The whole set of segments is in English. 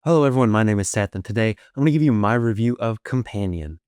Hello everyone, my name is Seth, and today I'm going to give you my review of Companion.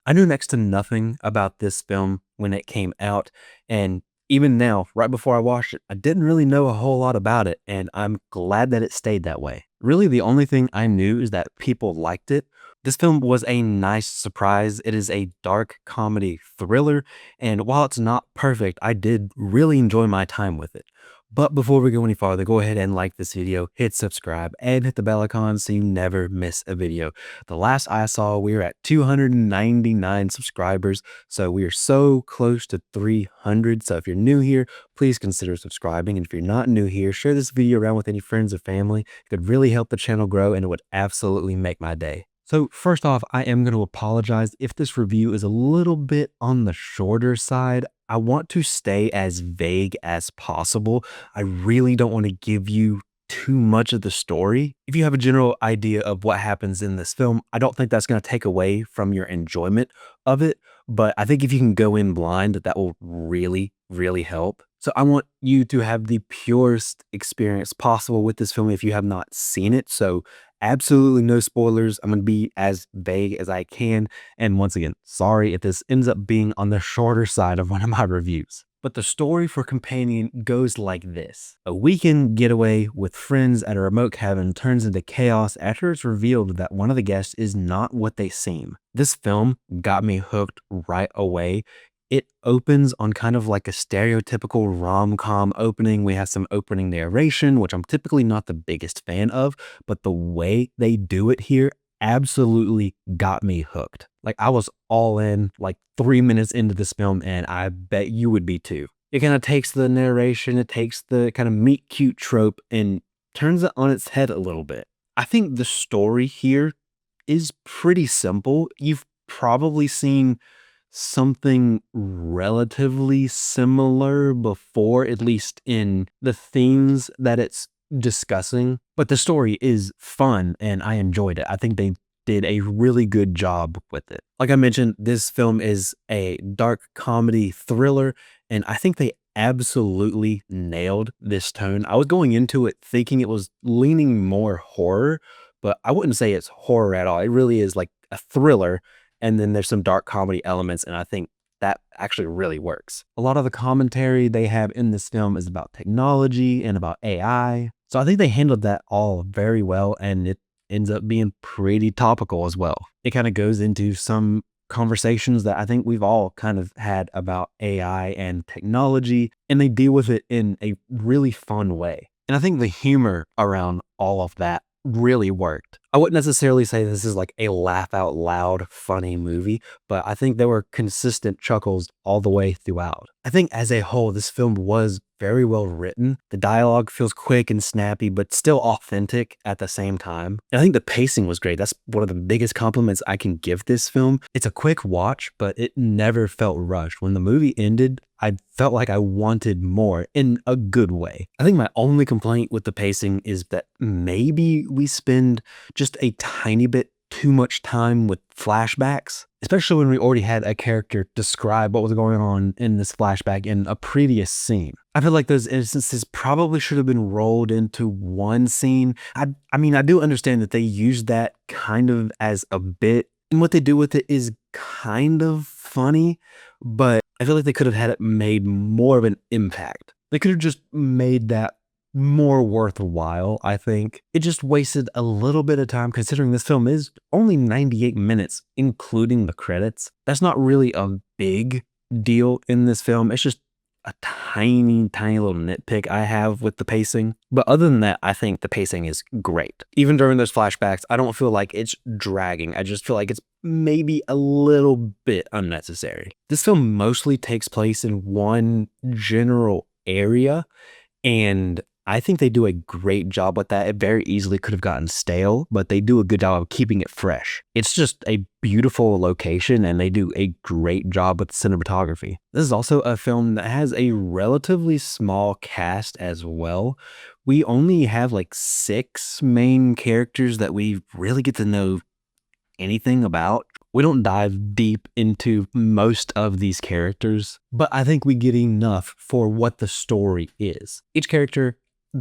I knew next to nothing about this film when it came out, and even now, right before I watched it, I didn't really know a whole lot about it, and I'm glad that it stayed that way. Really, the only thing I knew is that people liked it. This film was a nice surprise. It is a dark comedy thriller, and while it's not perfect, I did really enjoy my time with it. But before we go any farther, go ahead and like this video, hit subscribe, and hit the bell icon so you never miss a video. The last I saw, we were at 299 subscribers, so we are so close to 300. So if you're new here, please consider subscribing. And if you're not new here, share this video around with any friends or family. It could really help the channel grow, and it would absolutely make my day. So first off, I am going to apologize if this review is a little bit on the shorter side. I want to stay as vague as possible. I really don't want to give you too much of the story. If you have a general idea of what happens in this film, I don't think that's going to take away from your enjoyment of it. But I think if you can go in blind, that will really help. So I want you to have the purest experience possible with this film if you have not seen it. So absolutely no spoilers. I'm going to be as vague as I can. And once again, sorry if this ends up being on the shorter side of one of my reviews. But the story for Companion goes like this. A weekend getaway with friends at a remote cabin turns into chaos after it's revealed that one of the guests is not what they seem. This film got me hooked right away. It opens on kind of like a stereotypical rom-com opening. We have some opening narration, which I'm typically not the biggest fan of, but the way they do it here absolutely got me hooked. Like, I was all in like 3 minutes into this film, and I bet you would be too. It kind of takes the narration, it takes the kind of meet cute trope and turns it on its head a little bit. I think the story here is pretty simple. You've probably seen something relatively similar before, at least in the themes that it's discussing. But the story is fun and I enjoyed it. I think they did a really good job with it. Like I mentioned, this film is a dark comedy thriller, and I think they absolutely nailed this tone. I was going into it thinking it was leaning more horror, but I wouldn't say it's horror at all. It really is like a thriller, and then there's some dark comedy elements, and I think that actually really works. A lot of the commentary they have in this film is about technology and about AI. So I think they handled that all very well, and it ends up being pretty topical as well. It kind of goes into some conversations that I think we've all kind of had about AI and technology, and they deal with it in a really fun way. And I think the humor around all of that really worked. I wouldn't necessarily say this is like a laugh out loud funny movie, but I think there were consistent chuckles all the way throughout. I think as a whole, this film was very well written. The dialogue feels quick and snappy, but still authentic at the same time. And I think the pacing was great. That's one of the biggest compliments I can give this film. It's a quick watch, but it never felt rushed. When the movie ended, I felt like I wanted more in a good way. I think my only complaint with the pacing is that maybe we spend just a tiny bit too much time with flashbacks, especially when we already had a character describe what was going on in this flashback in a previous scene. I feel like those instances probably should have been rolled into one scene. I mean, I do understand that they use that kind of as a bit, and what they do with it is kind of funny, but I feel like they could have had it made more of an impact. They could have just made that more worthwhile, I think. It just wasted a little bit of time considering this film is only 98 minutes, including the credits. That's not really a big deal in this film. It's just a tiny little nitpick I have with the pacing. But other than that, I think the pacing is great. Even during those flashbacks, I don't feel like it's dragging. I just feel like it's maybe a little bit unnecessary. This film mostly takes place in one general area, and I think they do a great job with that. It very easily could have gotten stale, but they do a good job of keeping it fresh. It's just a beautiful location, and they do a great job with cinematography. This is also a film that has a relatively small cast as well. We only have like 6 main characters that we really get to know anything about. We don't dive deep into most of these characters, but I think we get enough for what the story is. Each character,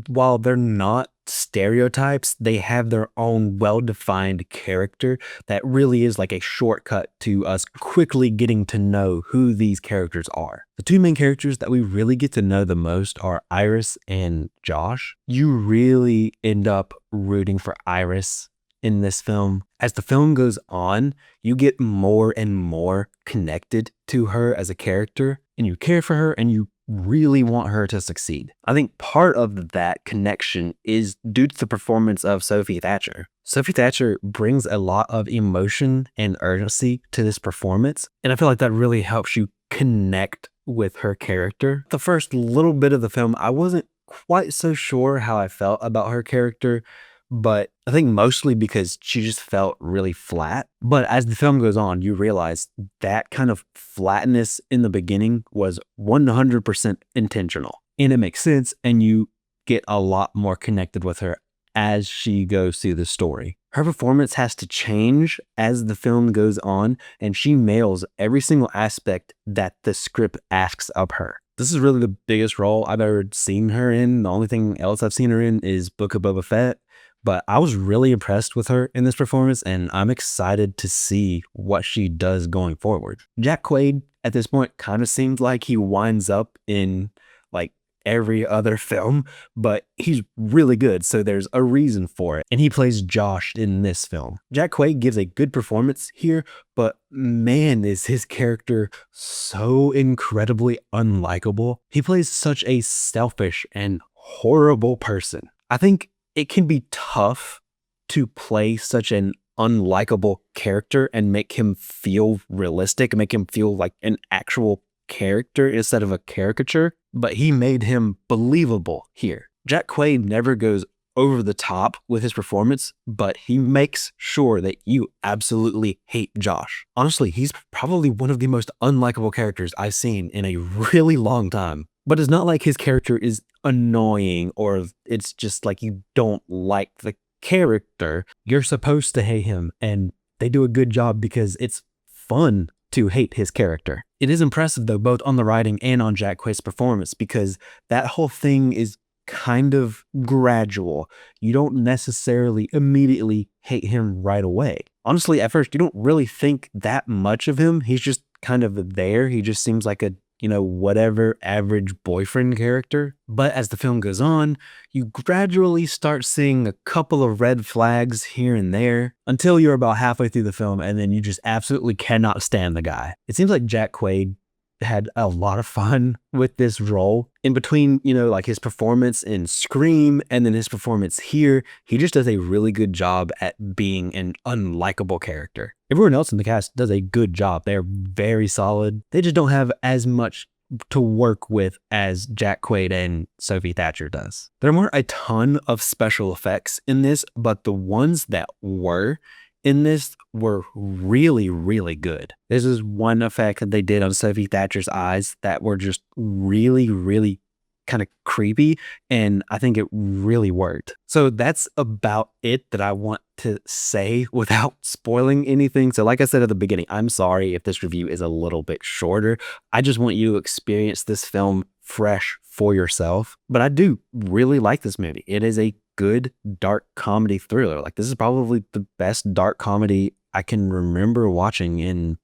while they're not stereotypes, they have their own well-defined character that really is like a shortcut to us quickly getting to know who these characters are. The two main characters that we really get to know the most are Iris and Josh. You really end up rooting for Iris in this film. As the film goes on, you get more and more connected to her as a character, and you care for her, and you really want her to succeed. I think part of that connection is due to the performance of Sophie Thatcher. Sophie Thatcher brings a lot of emotion and urgency to this performance, and I feel like that really helps you connect with her character. The first little bit of the film, I wasn't quite so sure how I felt about her character, but I think mostly because she just felt really flat. But as the film goes on, you realize that kind of flatness in the beginning was 100% intentional. And it makes sense, and you get a lot more connected with her as she goes through the story. Her performance has to change as the film goes on, and she nails every single aspect that the script asks of her. This is really the biggest role I've ever seen her in. The only thing else I've seen her in is Book of Boba Fett. But I was really impressed with her in this performance, and I'm excited to see what she does going forward. Jack Quaid, at this point, kind of seems like he winds up in like every other film, but he's really good, so there's a reason for it. And he plays Josh in this film. Jack Quaid gives a good performance here, but man, is his character so incredibly unlikable. He plays such a selfish and horrible person. I think it can be tough to play such an unlikable character and make him feel realistic, make him feel like an actual character instead of a caricature, but he made him believable here. Jack Quaid never goes over the top with his performance, but he makes sure that you absolutely hate Josh. Honestly, he's probably one of the most unlikable characters I've seen in a really long time. But it's not like his character is annoying or it's just like you don't like the character. You're supposed to hate him, and they do a good job because it's fun to hate his character. It is impressive though, both on the writing and on Jack Quaid's performance, because that whole thing is kind of gradual. You don't necessarily immediately hate him right away. Honestly, at first, you don't really think that much of him. He's just kind of there. He just seems like a whatever average boyfriend character. But as the film goes on, you gradually start seeing a couple of red flags here and there until you're about halfway through the film, and then you just absolutely cannot stand the guy. It seems like Jack Quaid had a lot of fun with this role. In between, like his performance in Scream and then his performance here, he just does a really good job at being an unlikable character. Everyone else in the cast does a good job. They're very solid. They just don't have as much to work with as Jack Quaid and Sophie Thatcher does. There weren't a ton of special effects in this, but the ones that were in this were really, really good. This is one effect that they did on Sophie Thatcher's eyes that were just really, really kind of creepy, and I think it really worked. So that's about it that I want to say without spoiling anything. So like I said at the beginning, I'm sorry if this review is a little bit shorter. I just want you to experience this film fresh for yourself. But I do really like this movie. It is a good dark comedy thriller. Like, this is probably the best dark comedy I can remember watching in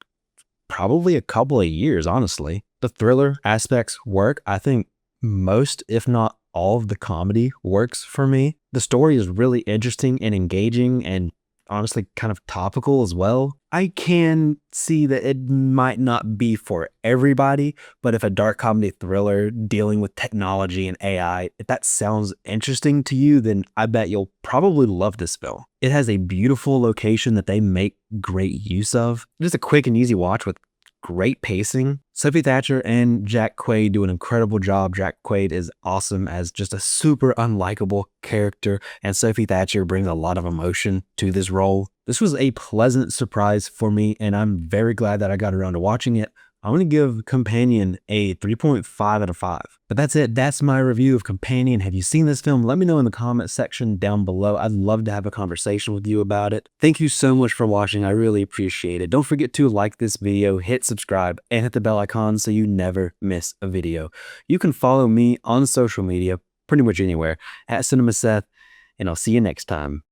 probably a couple of years, honestly. The thriller aspects work. I think most, if not all, of the comedy works for me. The story is really interesting and engaging and honestly kind of topical as well. I can see that it might not be for everybody, but if a dark comedy thriller dealing with technology and AI, if that sounds interesting to you, then I bet you'll probably love this film. It has a beautiful location that they make great use of. It is a quick and easy watch with great pacing. Sophie Thatcher and Jack Quaid do an incredible job. Jack Quaid is awesome as just a super unlikable character, and Sophie Thatcher brings a lot of emotion to this role. This was a pleasant surprise for me, and I'm very glad that I got around to watching it. I'm gonna give Companion a 3.5 out of 5. But that's it. That's my review of Companion. Have you seen this film? Let me know in the comment section down below. I'd love to have a conversation with you about it. Thank you so much for watching. I really appreciate it. Don't forget to like this video, hit subscribe, and hit the bell icon so you never miss a video. You can follow me on social media, pretty much anywhere, at CinemaSeth, and I'll see you next time.